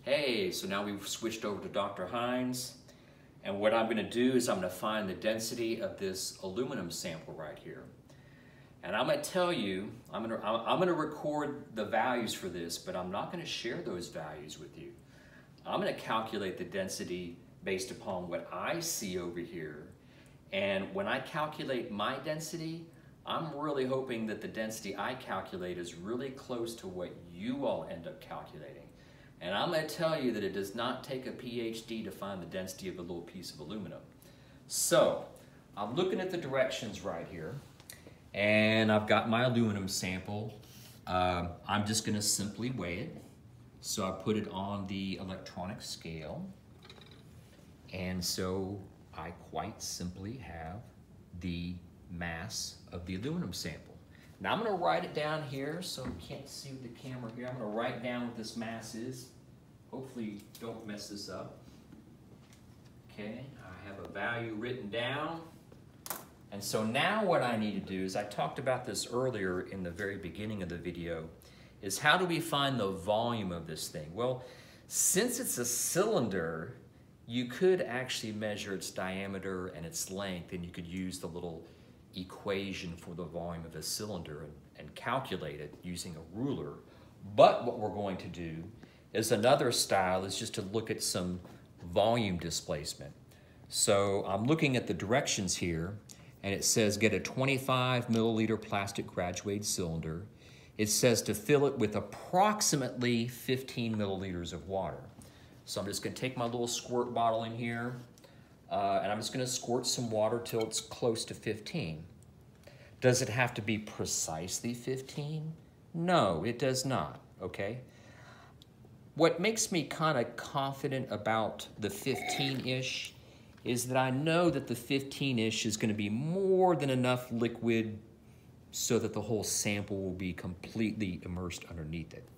Hey, so now we've switched over to Dr. Hines, and what I'm going to do is I'm going to find the density of this aluminum sample right here. And I'm going to tell you, I'm going to record the values for this, but I'm not going to share those values with you. I'm going to calculate the density based upon what I see over here. And when I calculate my density, I'm really hoping that the density I calculate is really close to what you all end up calculating. And I'm going to tell you that it does not take a PhD to find the density of a little piece of aluminum. So I'm looking at the directions right here, and I've got my aluminum sample. I'm just going to simply weigh it. So I put it on the electronic scale, and so I quite simply have the mass of the aluminum sample. Now I'm going to write it down here so you can't see with the camera here. I'm going to write down what this mass is. Hopefully don't mess this up. Okay, I have a value written down. And so now what I need to do is, I talked about this earlier in the very beginning of the video, is how do we find the volume of this thing? Well, since it's a cylinder, you could actually measure its diameter and its length, and you could use the little equation for the volume of a cylinder and calculate it using a ruler. But what we're going to do is another style is just to look at some volume displacement. So I'm looking at the directions here, and it says get a 25 milliliter plastic graduated cylinder. It says to fill it with approximately 15 milliliters of water. So I'm just going to take my little squirt bottle in here, and I'm just going to squirt some water till it's close to 15. Does it have to be precisely 15? No, it does not, okay? What makes me kind of confident about the 15-ish is that I know that the 15-ish is going to be more than enough liquid so that the whole sample will be completely immersed underneath it.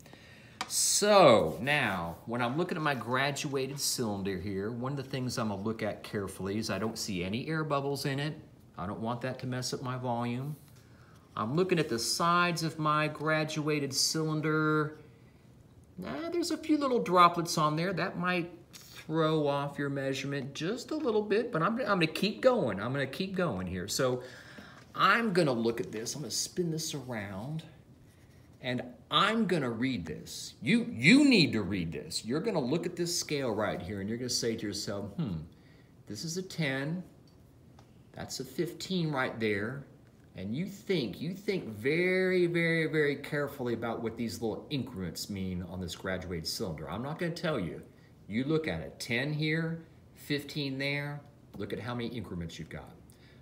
So now, when I'm looking at my graduated cylinder here, one of the things I'm going to look at carefully is I don't see any air bubbles in it. I don't want that to mess up my volume. I'm looking at the sides of my graduated cylinder. Nah, there's a few little droplets on there. That might throw off your measurement just a little bit, but I'm going to keep going. I'm going to keep going here. So I'm going to look at this. I'm going to spin this around, and I'm going to read this. You need to read this. You're going to look at this scale right here, and you're going to say to yourself, this is a 10. That's a 15 right there. And you think very, very, very carefully about what these little increments mean on this graduated cylinder. I'm not going to tell you. You look at it. 10 here, 15 there. Look at how many increments you've got.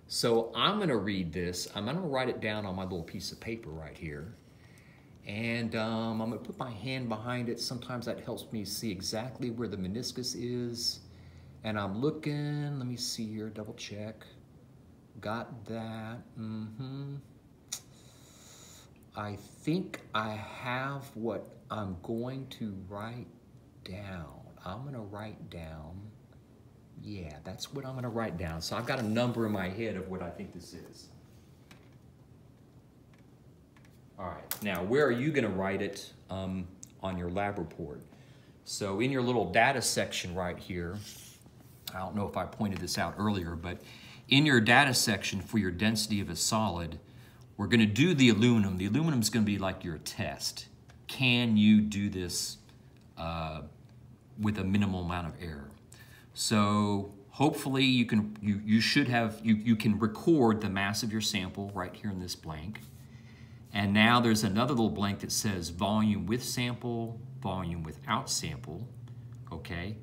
So I'm going to read this. I'm going to write it down on my little piece of paper right here. And I'm going to put my hand behind it. Sometimes that helps me see exactly where the meniscus is. And I'm looking. Let me see here. Double check. Got that. I think I have what I'm going to write down. I'm going to write down. Yeah, that's what I'm going to write down. So I've got a number in my head of what I think this is. All right, now where are you going to write it on your lab report? So in your little data section right here, I don't know if I pointed this out earlier, but in your data section for your density of a solid, we're going to do the aluminum. The aluminum is going to be like your test. Can you do this with a minimal amount of error? So hopefully you can record the mass of your sample right here in this blank. And now there's another little blank that says volume with sample, volume without sample. Okay.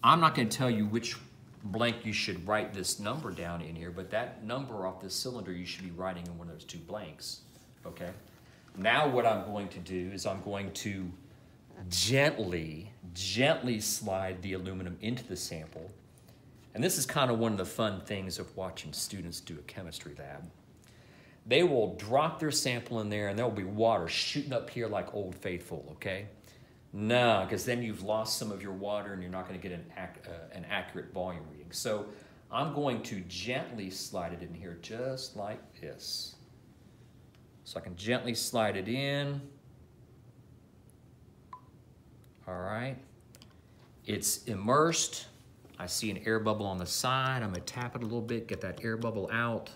I'm not going to tell you which blank you should write this number down in here, but that number off this cylinder you should be writing in one of those two blanks. Okay. Now what I'm going to do is I'm going to gently slide the aluminum into the sample. And this is kind of one of the fun things of watching students do a chemistry lab. They will drop their sample in there and there will be water shooting up here like Old Faithful, okay? No, because then you've lost some of your water and you're not going to get an accurate volume reading. So I'm going to gently slide it in here just like this. So I can gently slide it in. All right. It's immersed. I see an air bubble on the side. I'm gonna tap it a little bit, get that air bubble out.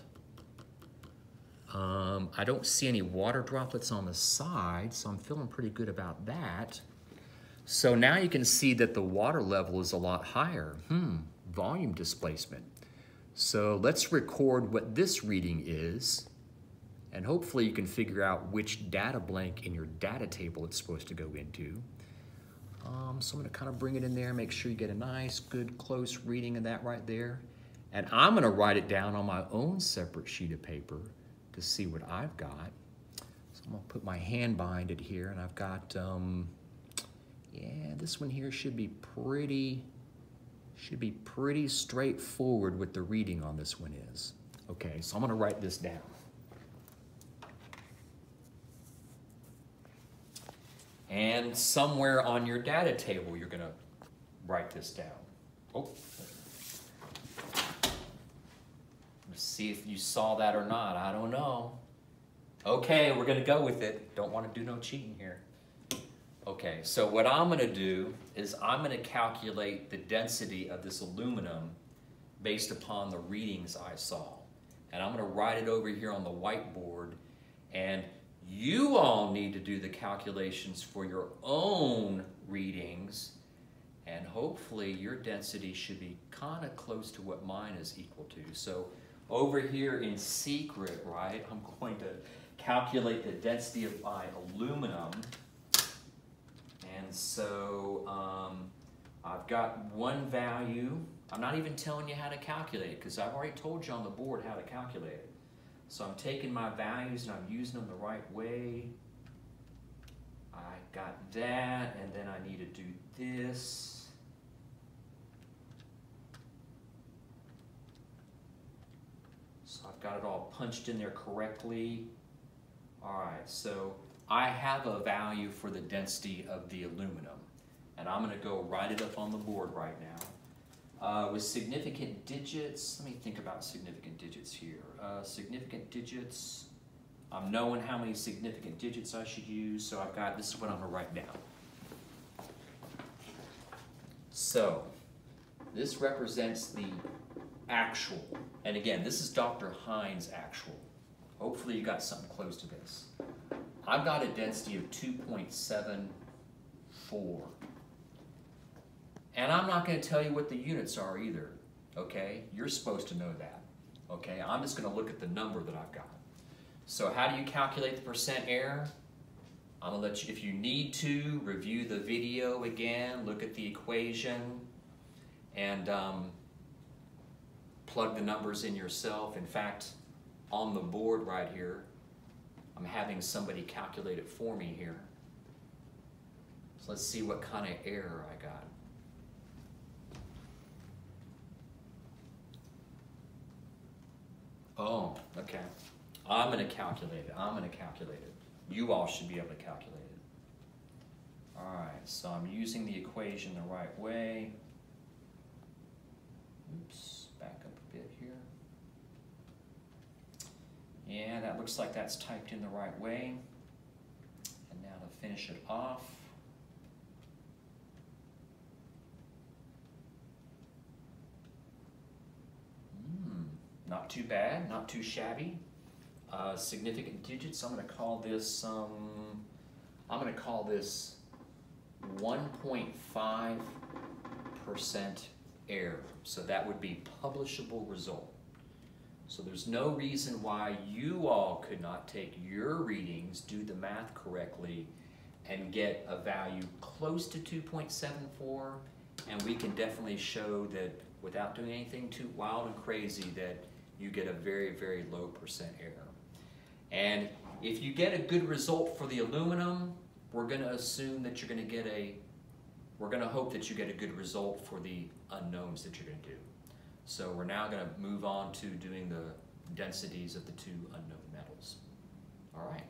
I don't see any water droplets on the side, so I'm feeling pretty good about that. So now you can see that the water level is a lot higher. Volume displacement. So let's record what this reading is, and hopefully you can figure out which data blank in your data table it's supposed to go into. So I'm gonna kind of bring it in there, make sure you get a nice, good, close reading of that right there. And I'm gonna write it down on my own separate sheet of paper to see what I've got. So I'm gonna put my hand behind it here, and I've got, yeah, this one here should be pretty straightforward what the reading on this one is. Okay, so I'm gonna write this down. And somewhere on your data table, you're gonna write this down. Oh. Let's see if you saw that or not, I don't know. Okay, we're gonna go with it. Don't wanna do no cheating here. Okay, so what I'm gonna do is I'm gonna calculate the density of this aluminum based upon the readings I saw. And I'm gonna write it over here on the whiteboard, and you all need to do the calculations for your own readings, and hopefully your density should be kind of close to what mine is equal to. So over here in secret, right, I'm going to calculate the density of my aluminum. And so I've got one value. I'm not even telling you how to calculate it because I've already told you on the board how to calculate it. So I'm taking my values and I'm using them the right way. I got that, and then I need to do this. So I've got it all punched in there correctly. All right, so I have a value for the density of the aluminum, and I'm gonna go write it up on the board right now. With significant digits, let me think about significant digits here. Significant digits, I'm knowing how many significant digits I should use, so I've got, this is what I'm gonna write down. So, this represents the actual, and again, this is Dr. Hines' actual. Hopefully you got something close to this. I've got a density of 2.74. And I'm not going to tell you what the units are either, okay? You're supposed to know that, okay? I'm just going to look at the number that I've got. So how do you calculate the percent error? I'm going to let you, if you need to, review the video again, look at the equation, and plug the numbers in yourself. In fact, on the board right here, I'm having somebody calculate it for me here. So let's see what kind of error I got. Oh, okay. I'm going to calculate it. I'm going to calculate it. You all should be able to calculate it. All right, so I'm using the equation the right way. Oops, back up a bit here. Yeah, that looks like that's typed in the right way. And now to finish it off. Not too bad, not too shabby. Significant digits, I'm going to call this 1.5% error. So that would be publishable result. So there's no reason why you all could not take your readings, do the math correctly, and get a value close to 2.74, and we can definitely show that without doing anything too wild and crazy that you get a very, very low percent error. And if you get a good result for the aluminum, we're going to assume that you're going to get we're going to hope that you get a good result for the unknowns that you're going to do. So we're now going to move on to doing the densities of the two unknown metals. All right.